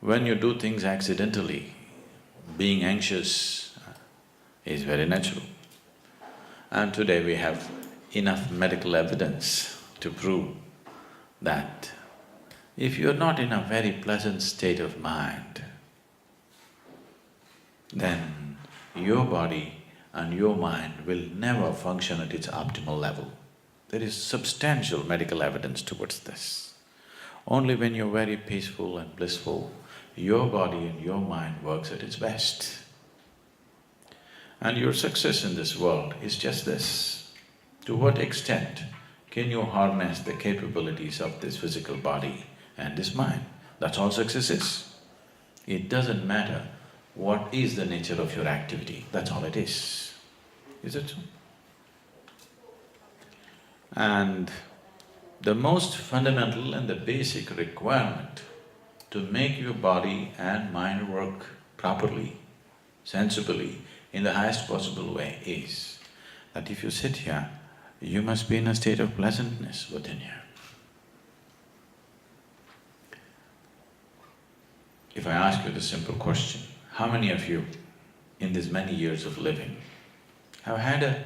When you do things accidentally, being anxious is very natural. And today we have enough medical evidence to prove that if you're not in a very pleasant state of mind, then your body and your mind will never function at its optimal level. There is substantial medical evidence towards this. Only when you're very peaceful and blissful, your body and your mind works at its best. And your success in this world is just this. To what extent can you harness the capabilities of this physical body and this mind? That's all success is. It doesn't matter what is the nature of your activity, that's all it is. Is it so? And the most fundamental and the basic requirement to make your body and mind work properly, sensibly, in the highest possible way is that if you sit here, you must be in a state of pleasantness within you. If I ask you the simple question, how many of you in these many years of living have had a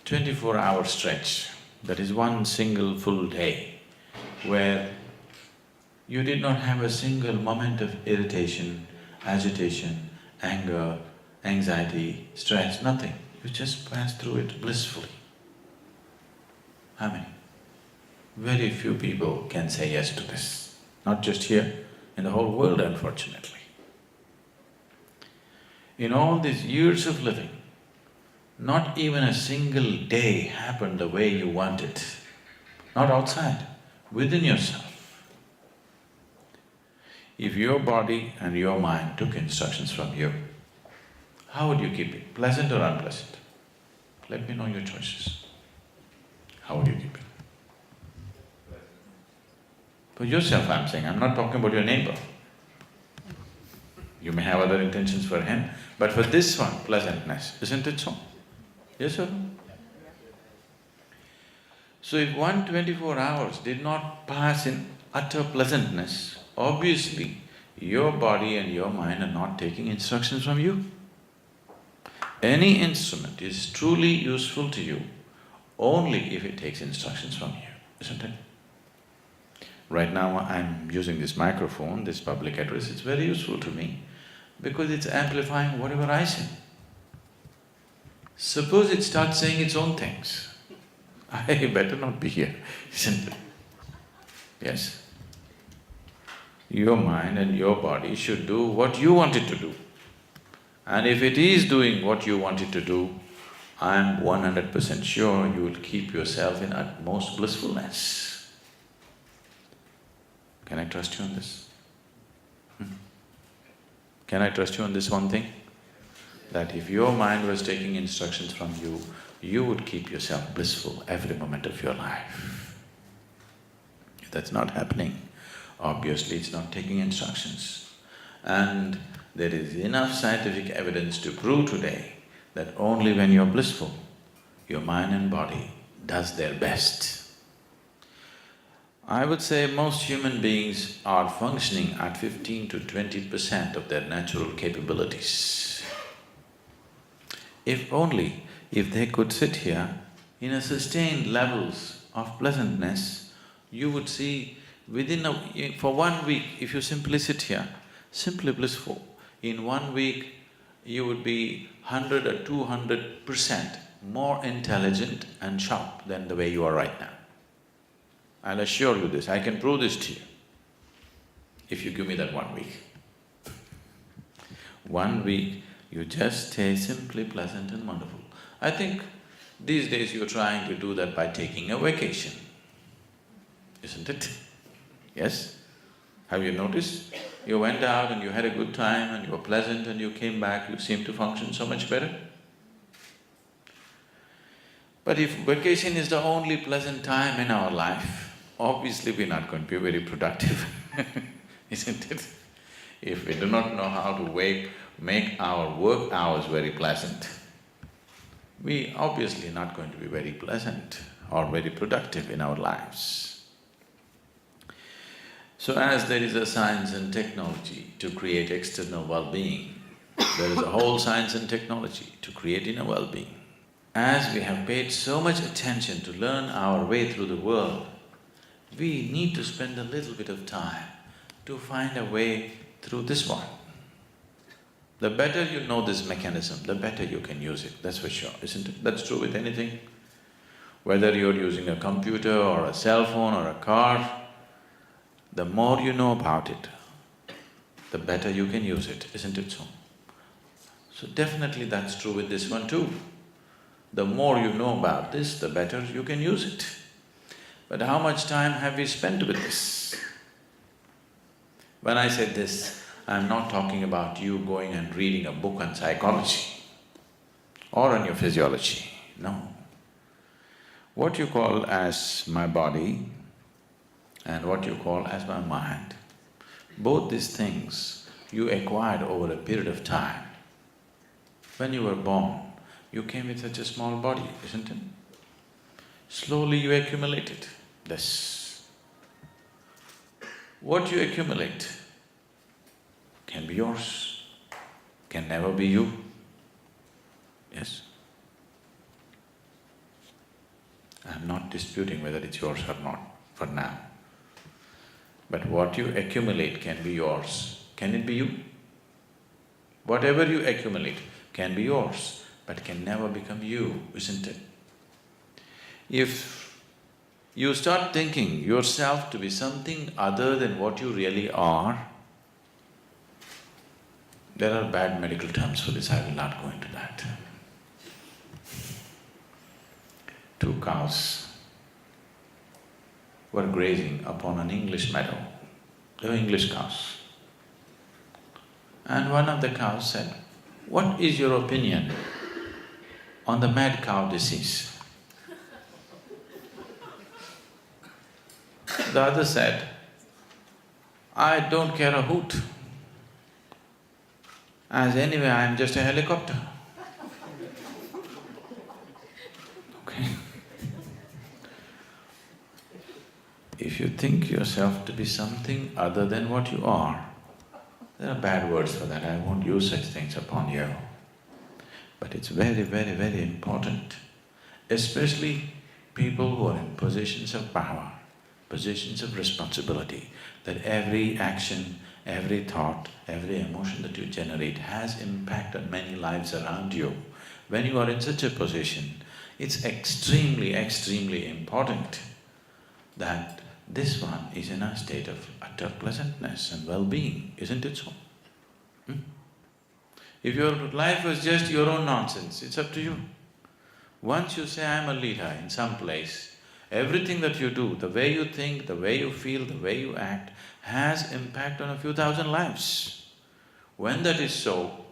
24-hour stretch, that is one single full day, where you did not have a single moment of irritation, agitation, anger, anxiety, stress, nothing. You just passed through it blissfully. How many? Very few people can say yes to this, not just here, in the whole world, unfortunately. In all these years of living, not even a single day happened the way you want it, not outside, within yourself. If your body and your mind took instructions from you, how would you keep it? Pleasant or unpleasant? Let me know your choices. How would you keep it? For yourself I'm saying, I'm not talking about your neighbor. You may have other intentions for him, but for this one, pleasantness, isn't it so? Yes or no? So if 124 hours did not pass in utter pleasantness, obviously your body and your mind are not taking instructions from you. Any instrument is truly useful to you only if it takes instructions from you, isn't it? Right now I'm using this microphone, this public address, it's very useful to me because it's amplifying whatever I say. Suppose it starts saying its own things, I better not be here, isn't it? Yes? Your mind and your body should do what you want it to do. And if it is doing what you want it to do, I'm 100% sure you will keep yourself in utmost blissfulness. Can I trust you on this? Can I trust you on this one thing? That if your mind was taking instructions from you, you would keep yourself blissful every moment of your life. If that's not happening, obviously it's not taking instructions. And there is enough scientific evidence to prove today that only when you're blissful, your mind and body does their best. I would say most human beings are functioning at 15 to 20% of their natural capabilities. If they could sit here in a sustained levels of pleasantness, you would see for 1 week, if you simply sit here, simply blissful, in 1 week you would be 100 or 200% more intelligent and sharp than the way you are right now. I'll assure you this, I can prove this to you, if you give me that 1 week. 1 week, you just stay simply pleasant and wonderful. I think these days you're trying to do that by taking a vacation, isn't it? Yes? Have you noticed? You went out and you had a good time and you were pleasant and you came back, you seem to function so much better. But if vacation is the only pleasant time in our life, obviously we're not going to be very productive, isn't it? If we do not know how to make our work hours very pleasant, we obviously not going to be very pleasant or very productive in our lives. So as there is a science and technology to create external well-being, there is a whole science and technology to create inner well-being. As we have paid so much attention to learn our way through the world, we need to spend a little bit of time to find a way through this one. The better you know this mechanism, the better you can use it, that's for sure, isn't it? That's true with anything. Whether you're using a computer or a cell phone or a car, the more you know about it, the better you can use it, isn't it so? So definitely that's true with this one too. The more you know about this, the better you can use it. But how much time have we spent with this? When I say this, I'm not talking about you going and reading a book on psychology or on your physiology, no. What you call as my body and what you call as my mind, both these things you acquired over a period of time. When you were born, you came with such a small body, isn't it? Slowly you accumulated this. What you accumulate can be yours, can never be you. Yes? I'm not disputing whether it's yours or not for now. But what you accumulate can be yours. Can it be you? Whatever you accumulate can be yours, but can never become you, isn't it? If you start thinking yourself to be something other than what you really are, there are bad medical terms for this, I will not go into that. 2 cows were grazing upon an English meadow. They were English cows. And one of the cows said, "What is your opinion on the mad cow disease?" The other said, "I don't care a hoot, as anyway I am just a helicopter." Okay? If you think yourself to be something other than what you are, there are bad words for that, I won't use such things upon you. But it's very, very, very important, especially people who are in positions of power, positions of responsibility, that every action, every thought, every emotion that you generate has impact on many lives around you. When you are in such a position, it's extremely, extremely important that this one is in a state of utter pleasantness and well-being, isn't it so? If your life was just your own nonsense, it's up to you. Once you say, I'm a leader in some place, everything that you do, the way you think, the way you feel, the way you act, has impact on a few thousand lives. When that is so,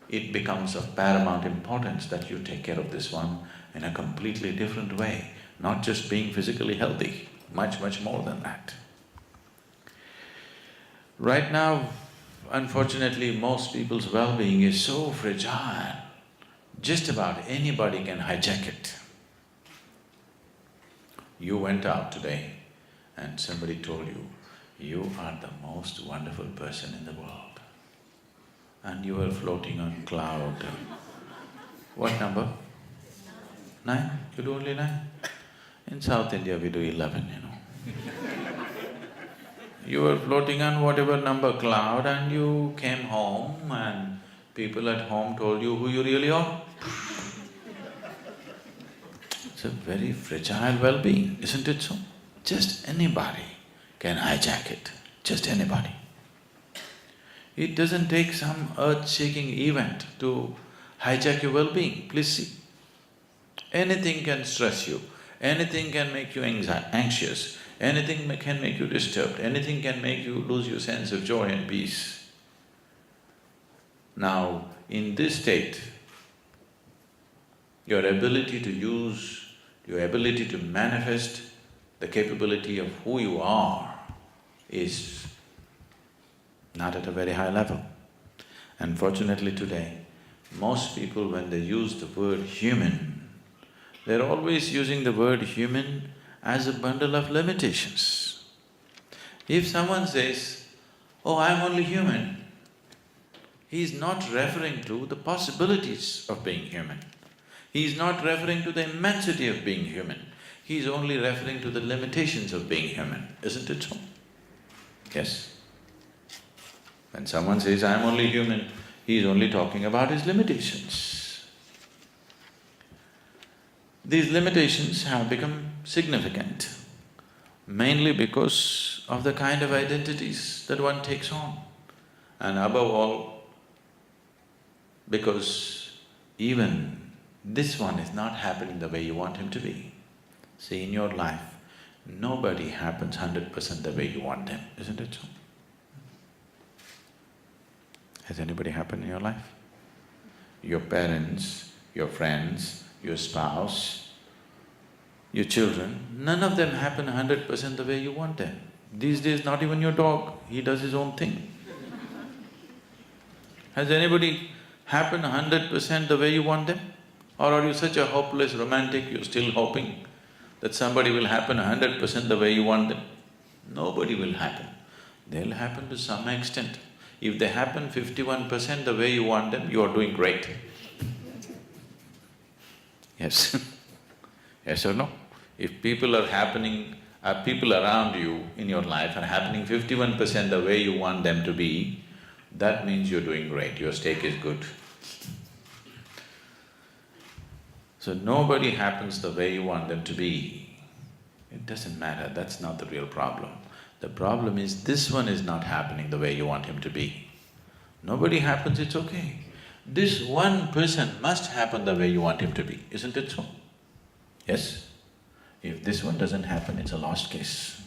it becomes of paramount importance that you take care of this one in a completely different way, not just being physically healthy, much, much more than that. Right now, unfortunately, most people's well-being is so fragile, just about anybody can hijack it. You went out today and somebody told you, you are the most wonderful person in the world. And you were floating on cloud. What number? 9? You do only 9? In South India we do 11, you know. You were floating on whatever number cloud and you came home and people at home told you who you really are. It's a very fragile well-being, isn't it so? Just anybody can hijack it, just anybody. It doesn't take some earth-shaking event to hijack your well-being, please see. Anything can stress you, anything can make you anxious, anything can make you disturbed, anything can make you lose your sense of joy and peace. Now, in this state, your ability to use, your ability to manifest the capability of who you are is not at a very high level. Unfortunately today, most people when they use the word human, they're always using the word human as a bundle of limitations. If someone says, "Oh, I'm only human," he is not referring to the possibilities of being human. He is not referring to the immensity of being human. He is only referring to the limitations of being human, isn't it so? Yes. When someone says, "I'm only human," he is only talking about his limitations. These limitations have become significant, mainly because of the kind of identities that one takes on, and above all, because even this one is not happening the way you want him to be. See, in your life, nobody happens 100% the way you want them, isn't it so? Has anybody happened in your life? Your parents, your friends, your spouse, your children, none of them happen 100% the way you want them. These days, not even your dog, he does his own thing. Has anybody happened 100% the way you want them? Or are you such a hopeless romantic, you're still hoping that somebody will happen 100% the way you want them? Nobody will happen. They'll happen to some extent. If they happen 51% the way you want them, you are doing great. Yes. Yes or no? If people around you in your life are happening 51% the way you want them to be, that means you're doing great, your steak is good. So nobody happens the way you want them to be. It doesn't matter, that's not the real problem. The problem is this one is not happening the way you want him to be. Nobody happens, it's okay. This one person must happen the way you want him to be, isn't it so? Yes? If this one doesn't happen, it's a lost case.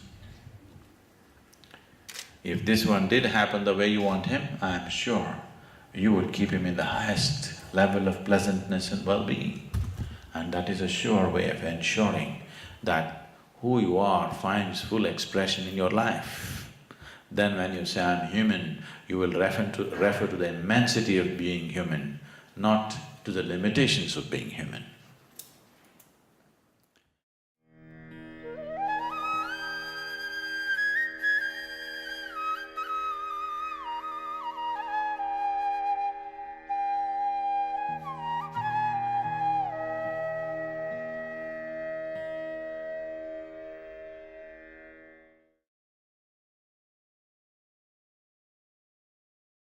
If this one did happen the way you want him, I'm sure you would keep him in the highest level of pleasantness and well-being. And that is a sure way of ensuring that who you are finds full expression in your life. Then when you say, "I'm human," you will refer to the immensity of being human, not to the limitations of being human.